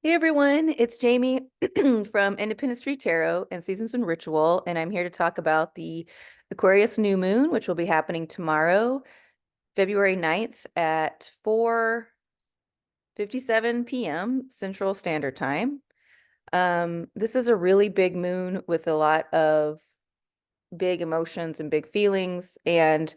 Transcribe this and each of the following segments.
Hey everyone, it's Jamie from IndependenceStTarot and Seasons and Ritual, and I'm here to talk about the Aquarius new moon, which will be happening tomorrow, February 9th at 4:57 p.m. Central Standard Time. This is a really big moon with a lot of big emotions and big feelings, and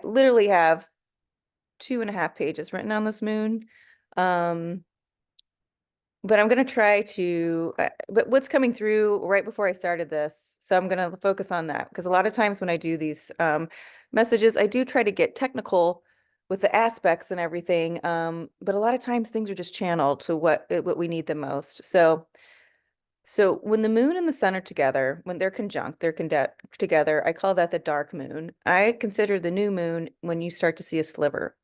literally have 2.5 pages written on this moon. Um, But I'm going to try to, but what's coming through right before I started this, so I'm going to focus on that because a lot of times when I do these messages, I do try to get technical with the aspects and everything, but a lot of times things are just channeled to what we need the most. So when the moon and the sun are together, when they're conjunct, together, I call that the dark moon. I consider the new moon when you start to see a sliver.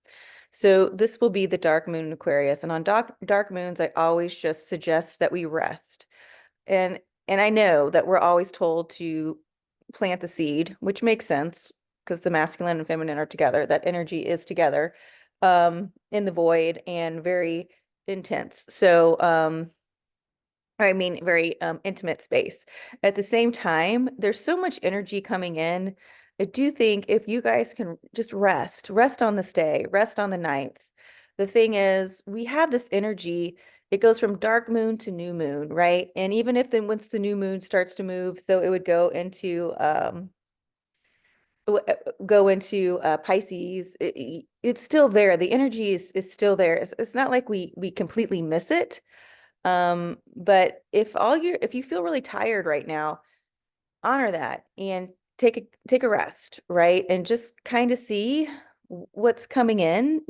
So this will be the dark moon in Aquarius. And on dark moons, I always just suggest that we rest. And and I know that we're always told to plant the seed, which makes sense because the masculine and feminine are together. That energy is together in the void and very intense. So I mean, very intimate space. At the same time, there's so much energy coming in. I do think if you guys can just rest on this day, rest on the 9th. The thing is, we have this energy. It goes from dark moon to new moon, right? And even if then once the new moon starts to move, so it would go into Pisces, it's still there. The energy is still there. It's not like we completely miss it. But if you feel really tired right now, honor that and take a rest, right? And just kind of see what's coming in,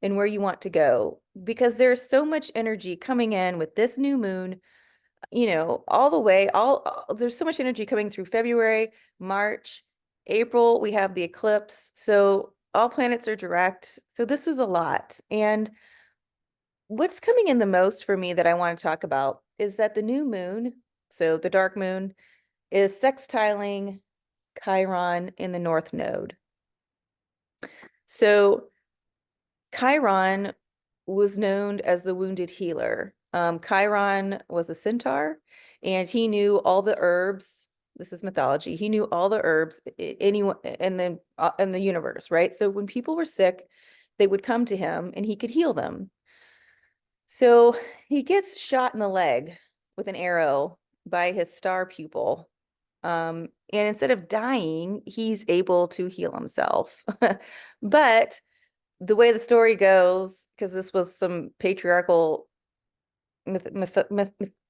and where you want to go. Because there's so much energy coming in with this new moon, all the way, there's so much energy coming through February, March, April, we have the eclipse. So all planets are direct. So this is a lot. And what's coming in the most for me that I want to talk about is that the new moon, so the dark moon, is sextiling Chiron in the North Node. So Chiron was known as the wounded healer. Chiron was a centaur, and he knew all the herbs. This is mythology. He knew all the herbs anyone in the universe, right? So when people were sick, they would come to him, and he could heal them. So he gets shot in the leg with an arrow by his star pupil. And instead of dying, he's able to heal himself. But the way the story goes, because this was some patriarchal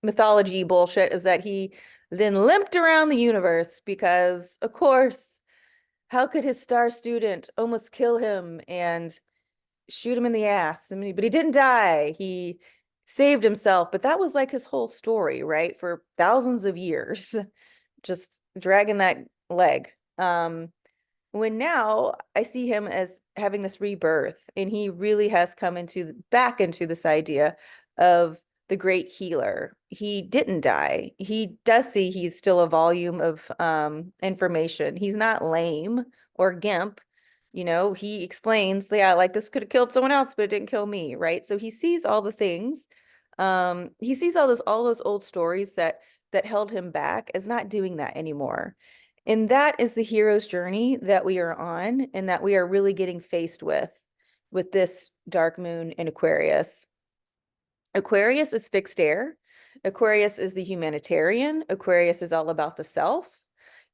mythology bullshit, is that he then limped around the universe because, of course, how could his star student almost kill him and shoot him in the ass? I mean, but he didn't die. He saved himself. But that was like his whole story, right? For thousands of years, just dragging that leg. When now I see him as having this rebirth, and he really has come back into this idea of the great healer. He didn't die. He does see he's still a volume of information. He's not lame or gimp. He explains, yeah, like this could have killed someone else, but it didn't kill me, right? So he sees all the things. He sees all those old stories that held him back as not doing that anymore. And that is the hero's journey that we are on and that we are really getting faced with this dark moon in Aquarius. Aquarius is fixed air. Aquarius is the humanitarian. Aquarius is all about the self.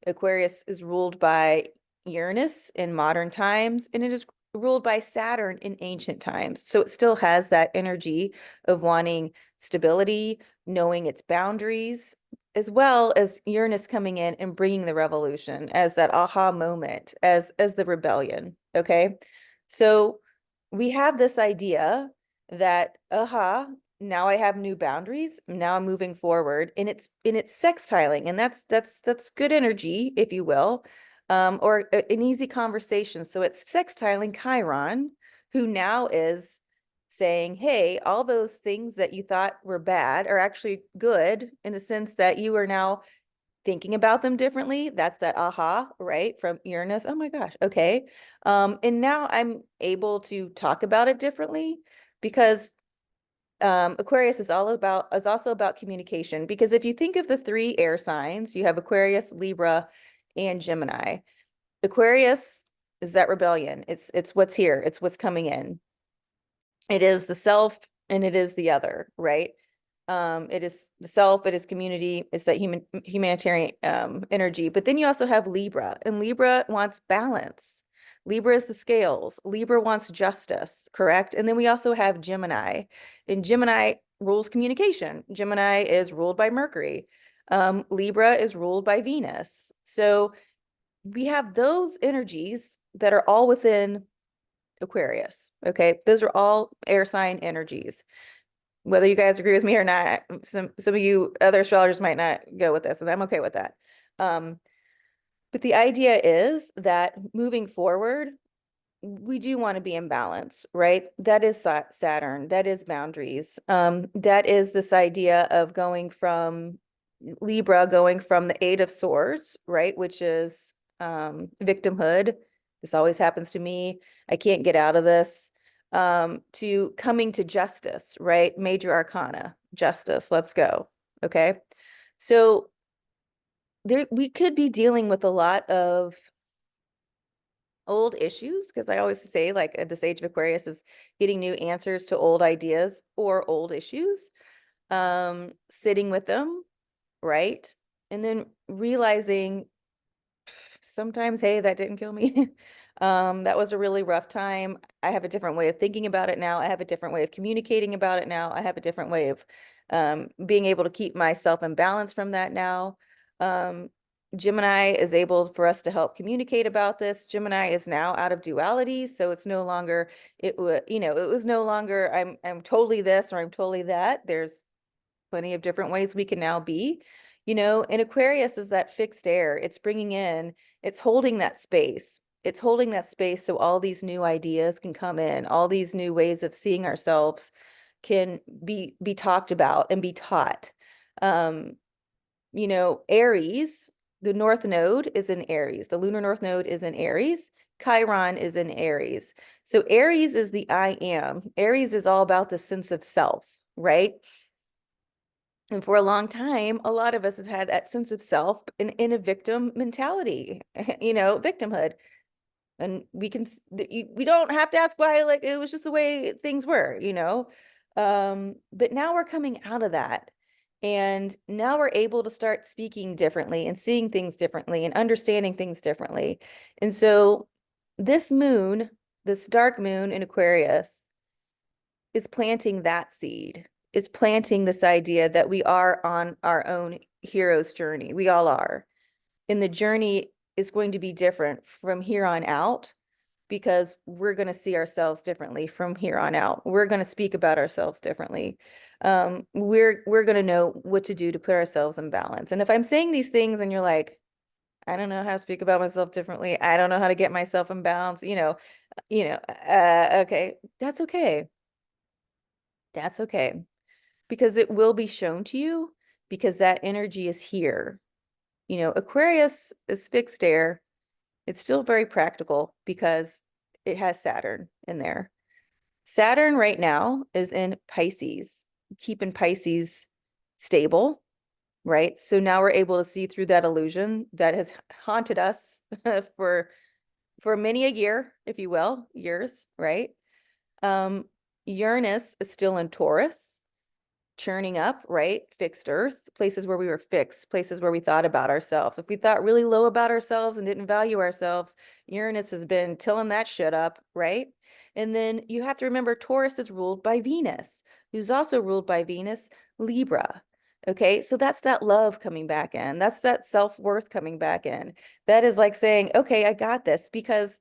Aquarius is ruled by Uranus in modern times, and it is ruled by Saturn in ancient times. So it still has that energy of wanting stability, knowing its boundaries, as well as Uranus coming in and bringing the revolution as that aha moment, as the rebellion. Okay. So we have this idea that, now I have new boundaries. Now I'm moving forward, and it's sextiling, and that's good energy, if you will, or an easy conversation. So it's sextiling Chiron, who now is saying, hey, all those things that you thought were bad are actually good in the sense that you are now thinking about them differently. That's that aha, right? From Uranus. Oh my gosh. Okay. And now I'm able to talk about it differently because Aquarius is also about communication, because if you think of the three air signs, you have Aquarius, Libra, and Gemini. Aquarius is that rebellion. It's what's here. It's what's coming in. It is the self and it is the other, right? It is the self, it is community, it's that humanitarian energy. But then you also have Libra, and Libra wants balance. Libra is the scales. Libra wants justice, correct? And then we also have Gemini, and Gemini rules communication. Gemini is ruled by Mercury. Libra is ruled by Venus. So we have those energies that are all within Aquarius. Okay, those are all air sign energies. Whether you guys agree with me or not, some of you other astrologers might not go with this, and I'm okay with that. But the idea is that moving forward, we do want to be in balance, right? That is Saturn, that is boundaries. That is this idea of going from Libra, going from the Eight of Swords, right? Which is victimhood. This always happens to me. I can't get out of this. To coming to justice, right? Major arcana, justice. Let's go. Okay. So we could be dealing with a lot of old issues, because I always say, like, at this age of Aquarius is getting new answers to old ideas or old issues, sitting with them, right? And then realizing sometimes, hey, that didn't kill me. That was a really rough time. I have a different way of thinking about it now. I have a different way of communicating about it now. I have a different way of being able to keep myself in balance from that now. Gemini is able for us to help communicate about this. Gemini is now out of duality, so it's no longer, it was no longer I'm totally this or I'm totally that. There's plenty of different ways we can now be, and Aquarius is that fixed air. It's bringing in, it's holding that space. It's holding that space so all these new ideas can come in, all these new ways of seeing ourselves can be talked about and be taught. Aries, the North Node is in Aries. The lunar North Node is in Aries. Chiron is in Aries. So Aries is the I am. Aries is all about the sense of self, right? And for a long time, a lot of us has had that sense of self in a victim mentality, victimhood. And we don't have to ask why, like, it was just the way things were, but now we're coming out of that. And now we're able to start speaking differently and seeing things differently and understanding things differently. And so this moon, this dark moon in Aquarius, is planting that seed, is planting this idea that we are on our own hero's journey. We all are. And the journey is going to be different from here on out, because we're going to see ourselves differently from here on out. We're going to speak about ourselves differently. We're going to know what to do to put ourselves in balance. And if I'm saying these things and you're like, I don't know how to speak about myself differently, I don't know how to get myself in balance, okay, that's okay. That's okay. Because it will be shown to you, because that energy is here. Aquarius is fixed air. It's still very practical because it has Saturn in there. Saturn right now is in Pisces, keeping Pisces stable, right? So now we're able to see through that illusion that has haunted us for many a year, if you will, years, right? Uranus is still in Taurus, churning up, right? Fixed earth, places where we were fixed, places where we thought about ourselves. If we thought really low about ourselves and didn't value ourselves, Uranus has been tilling that shit up, right? And then you have to remember Taurus is ruled by Venus, who's also ruled by Venus, Libra. Okay, so that's that love coming back in. That's that self-worth coming back in. That is like saying, okay, I got this, because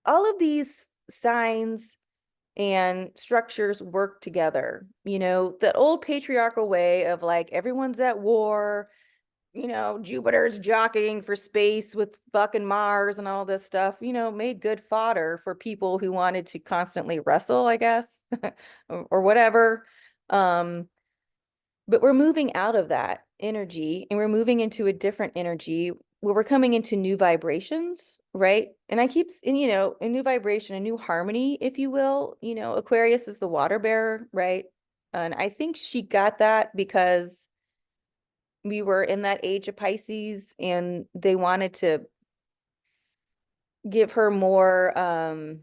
all of these signs and structures work together. That old patriarchal way of, like, everyone's at war, Jupiter's jockeying for space with fucking Mars and all this stuff, made good fodder for people who wanted to constantly wrestle, I guess, or whatever. But we're moving out of that energy and we're moving into a different energy where we're coming into new vibrations, right? And you know, a new vibration, a new harmony, if you will. You know, Aquarius is the water bearer, right? And I think she got that because we were in that age of Pisces and they wanted to give her more, I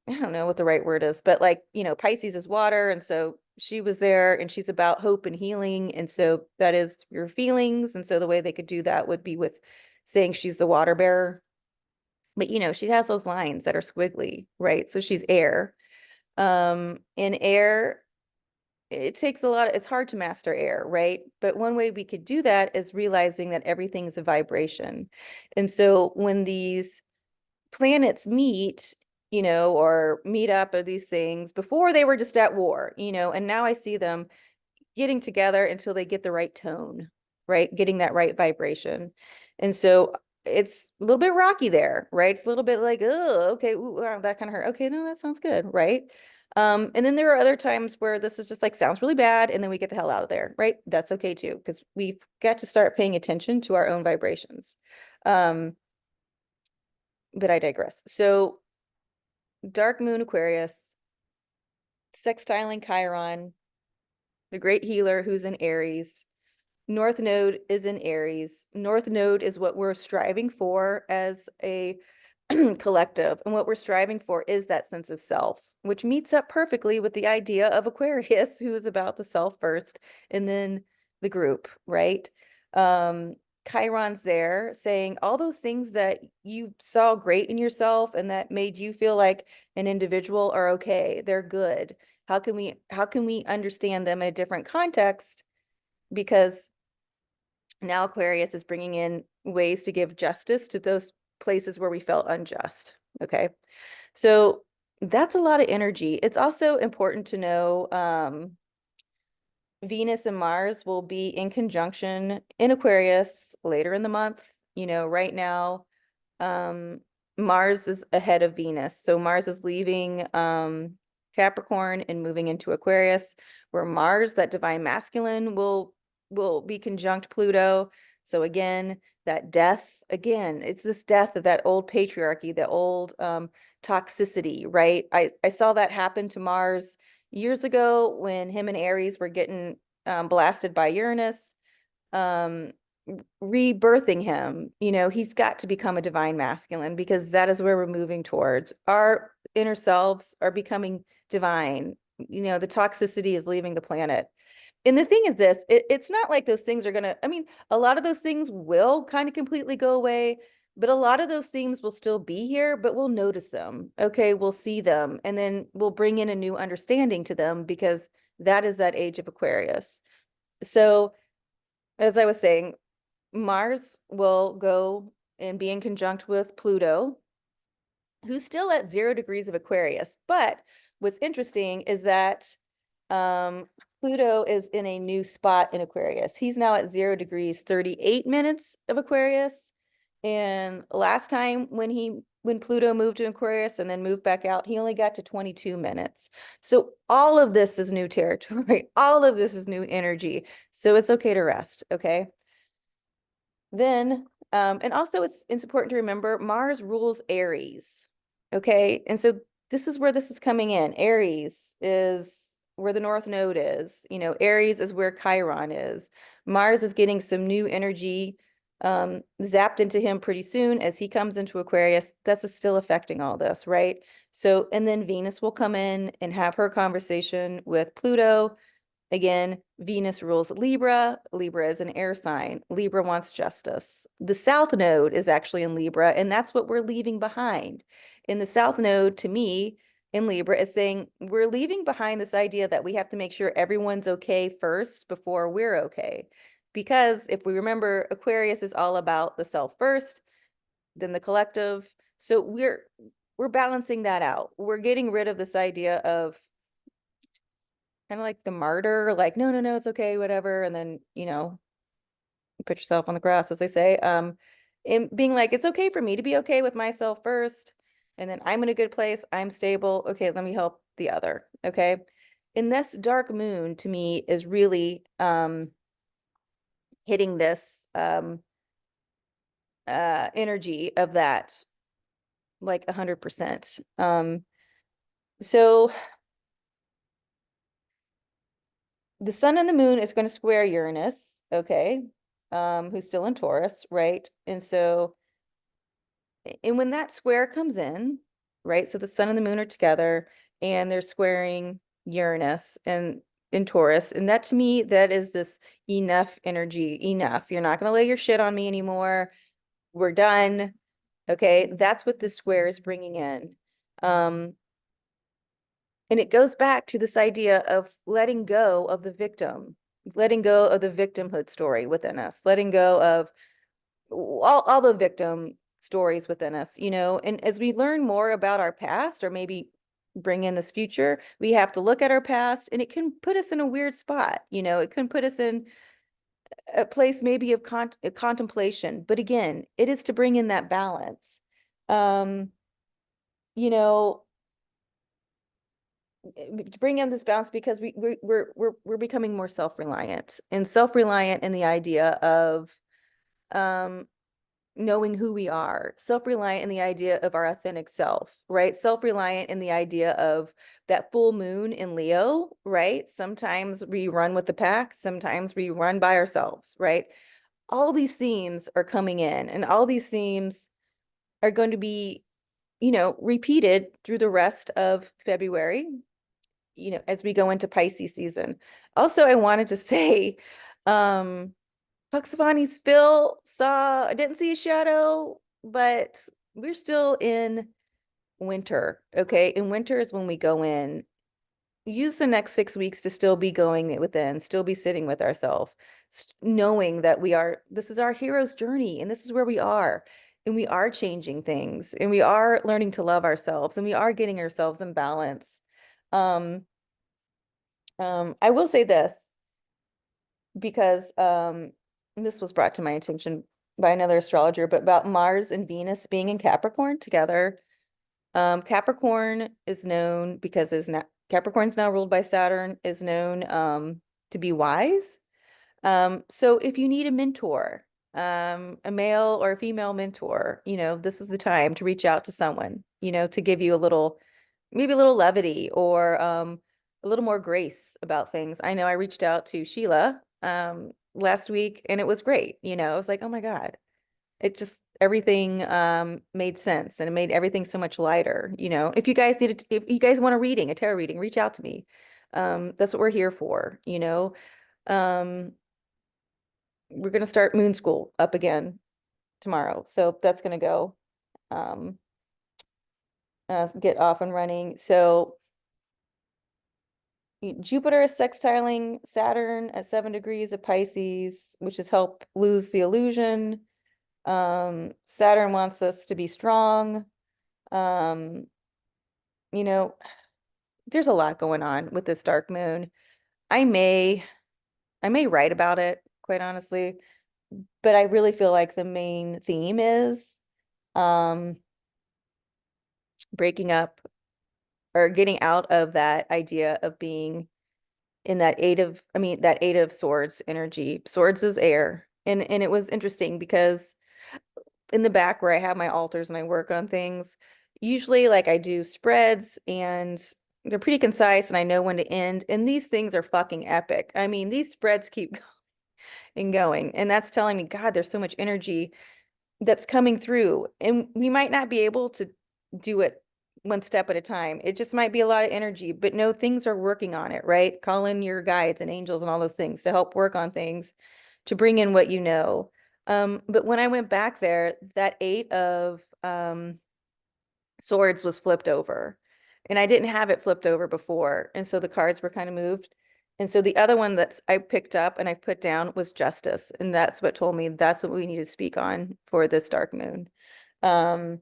don't know what the right word is, but like, you know, Pisces is water. And so she was there and she's about hope and healing. And so that is your feelings. And so the way they could do that would be with saying she's the water bearer. But, you know, she has those lines that are squiggly, right? So she's air. In air, it takes a lot it's hard to master air, right? But one way we could do that is realizing that everything's a vibration. And so when these planets meet, you know, or meet up or these things, before they were just at war, you know, and now I see them getting together until they get the right tone, right? Getting that right vibration. And so it's a little bit rocky there, right? It's a little bit like, oh, okay, ooh, wow, that kind of hurt. Okay, no, that sounds good, right? And then there are other times where this is just like sounds really bad, and then we get the hell out of there, right? That's okay too, because we've got to start paying attention to our own vibrations. But I digress. So dark moon Aquarius, sextiling Chiron, the great healer who's in Aries. North node is in Aries. North node is what we're striving for as a collective. And what we're striving for is that sense of self, which meets up perfectly with the idea of Aquarius, who is about the self first and then the group, right? Chiron's there saying all those things that you saw great in yourself and that made you feel like an individual are okay. They're good. How can we understand them in a different context? Because now Aquarius is bringing in ways to give justice to those places where we felt unjust. Okay. So that's a lot of energy. It's also important to know Venus and Mars will be in conjunction in Aquarius later in the month. You know, right now, Mars is ahead of Venus. So Mars is leaving Capricorn and moving into Aquarius, where Mars, that divine masculine, will be conjunct Pluto. So again, that death, again, it's this death of that old patriarchy, the old toxicity, right? I saw that happen to Mars years ago when him and Aries were getting blasted by Uranus. Rebirthing him, you know, he's got to become a divine masculine because that is where we're moving towards. Our inner selves are becoming divine. You know, the toxicity is leaving the planet. And the thing is this, it's not like those things are gonna, I mean, a lot of those things will kind of completely go away, but a lot of those things will still be here, but we'll notice them. Okay, we'll see them, and then we'll bring in a new understanding to them because that is that age of Aquarius. So, as I was saying, Mars will go and be in conjunct with Pluto, who's still at 0 degrees of Aquarius. But what's interesting is that Pluto is in a new spot in Aquarius. He's now at 0 degrees, 38 minutes of Aquarius. And last time when Pluto moved to Aquarius and then moved back out, he only got to 22 minutes. So all of this is new territory. All of this is new energy. So it's okay to rest, okay? Then, and also it's important to remember Mars rules Aries. Okay. And so this is where this is coming in. Aries is where the North Node is. You know, Aries is where Chiron is. Mars is getting some new energy zapped into him pretty soon as he comes into Aquarius. That's still affecting all this, right? So, and then Venus will come in and have her conversation with Pluto. Again, Venus rules Libra. Libra is an air sign. Libra wants justice. The South Node is actually in Libra, and that's what we're leaving behind. In the South Node, to me, in Libra, is saying we're leaving behind this idea that we have to make sure everyone's okay first before we're okay. Because if we remember, Aquarius is all about the self first, then the collective. So we're balancing that out. We're getting rid of this idea of kind of like the martyr, like, no, no, no, it's okay, whatever. And then, you know, put yourself on the grass, as they say. And being like, it's okay for me to be okay with myself first. And then I'm in a good place. I'm stable. Okay, let me help the other. Okay. And this dark moon to me is really hitting this energy of that, like 100%. So the sun and the moon is going to square Uranus, okay, who's still in Taurus, right? And so, and when that square comes in, right? So the sun and the moon are together and they're squaring Uranus and in Taurus. And that to me, that is this enough energy, enough. You're not going to lay your shit on me anymore. We're done. Okay. That's what this square is bringing in. And it goes back to this idea of letting go of the victim, letting go of the victimhood story within us, letting go of all the victim stories within us, you know. And as we learn more about our past, or maybe bring in this future, we have to look at our past, and it can put us in a weird spot, you know. It can put us in a place maybe of contemplation. But again, it is to bring in that balance. Um, you know, to bring in this balance because we're becoming more self-reliant, and self-reliant in the idea of um knowing who we are, self-reliant in the idea of our authentic self, right? Self-reliant in the idea of that full moon in Leo, right? Sometimes we run with the pack, sometimes we run by ourselves, right? All these themes are coming in, and all these themes are going to be, you know, repeated through the rest of February, you know, as we go into Pisces season. Also, I wanted to say, Puxavani's Phil I didn't see a shadow, but we're still in winter. Okay. And winter is when we go in. Use the next 6 weeks to still be going within, still be sitting with ourselves, knowing that this is our hero's journey and this is where we are. And we are changing things and we are learning to love ourselves and we are getting ourselves in balance. Um, I will say this because this was brought to my attention by another astrologer, but about Mars and Venus being in Capricorn together. Capricorn is known because Capricorn's now ruled by Saturn, is known to be wise. So if you need a mentor, a male or a female mentor, you know, this is the time to reach out to someone, you know, to give you maybe a little levity or a little more grace about things. I know I reached out to Sheila last week and it was great. You know, I was like, oh my God, it just everything made sense and it made everything so much lighter. You know, if you guys if you guys want a tarot reading, reach out to me. That's what we're here for, you know. Um, we're gonna start Moon School up again tomorrow. So that's gonna go um get off and running. So Jupiter is sextiling Saturn at 7 degrees of Pisces, which has helped lose the illusion. Saturn wants us to be strong. Um, you know, there's a lot going on with this dark moon. I may write about it, quite honestly, but I really feel like the main theme is um breaking up or getting out of that idea of being in that that eight of swords energy. Swords is air. And it was interesting because in the back where I have my altars and I work on things, usually like I do spreads and they're pretty concise and I know when to end. And these things are fucking epic. I mean, these spreads keep going and going. And that's telling me, God, there's so much energy that's coming through. And we might not be able to do it one step at a time. It just might be a lot of energy, but no, things are working on it, right? Call in your guides and angels and all those things to help work on things, to bring in what you know. But when I went back there, that eight of swords was flipped over. And I didn't have it flipped over before. And so the cards were kind of moved. And so the other one that I picked up and I put down was justice. And that's what told me that's what we need to speak on for this dark moon. Um,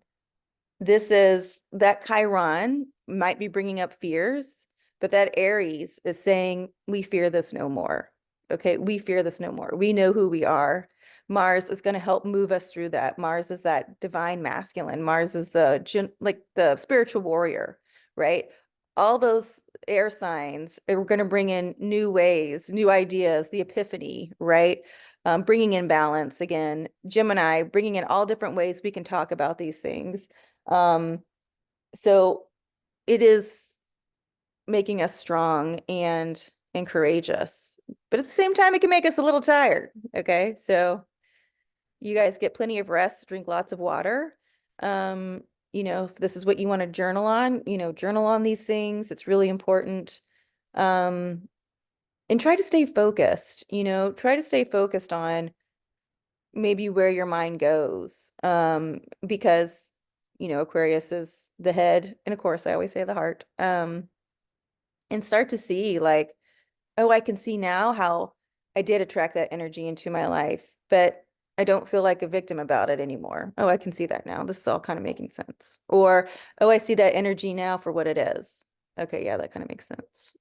this is that Chiron might be bringing up fears, but that Aries is saying, we fear this no more. Okay, we fear this no more. We know who we are. Mars is going to help move us through that. Mars is that divine masculine. Mars is like the spiritual warrior, right? All those air signs are going to bring in new ways, new ideas, the epiphany, right? bringing in balance again. Gemini, bringing in all different ways we can talk about these things. So it is making us strong and courageous, but at the same time, it can make us a little tired. Okay, so you guys get plenty of rest, drink lots of water. If this is what you want to journal on, journal on these things. It's really important. And try to stay focused, try to stay focused on maybe where your mind goes. Because, Aquarius is the head, and of course, I always say the heart. And start to see like, oh, I can see now how I did attract that energy into my life, but I don't feel like a victim about it anymore. Oh, I can see that now. This is all kind of making sense. Or, oh, I see that energy now for what it is. Okay, yeah, that kind of makes sense.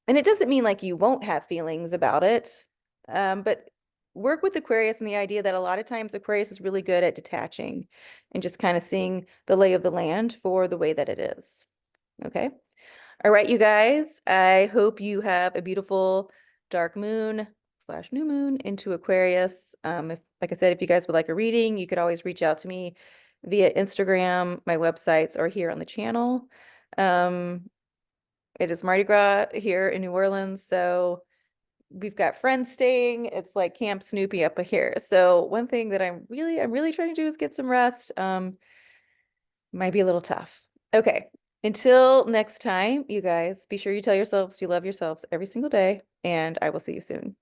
And it doesn't mean like you won't have feelings about it. But work with Aquarius and the idea that a lot of times Aquarius is really good at detaching and just kind of seeing the lay of the land for the way that it is. Okay. All right, you guys, I hope you have a beautiful dark moon / new moon into Aquarius. If, like I said, if you guys would like a reading, you could always reach out to me via Instagram, my websites, or here on the channel. It is Mardi Gras here in New Orleans, so we've got friends staying. It's like Camp Snoopy up here. So one thing that I'm really trying to do is get some rest. Might be a little tough. Okay. Until next time, you guys, be sure you tell yourselves you love yourselves every single day, and I will see you soon.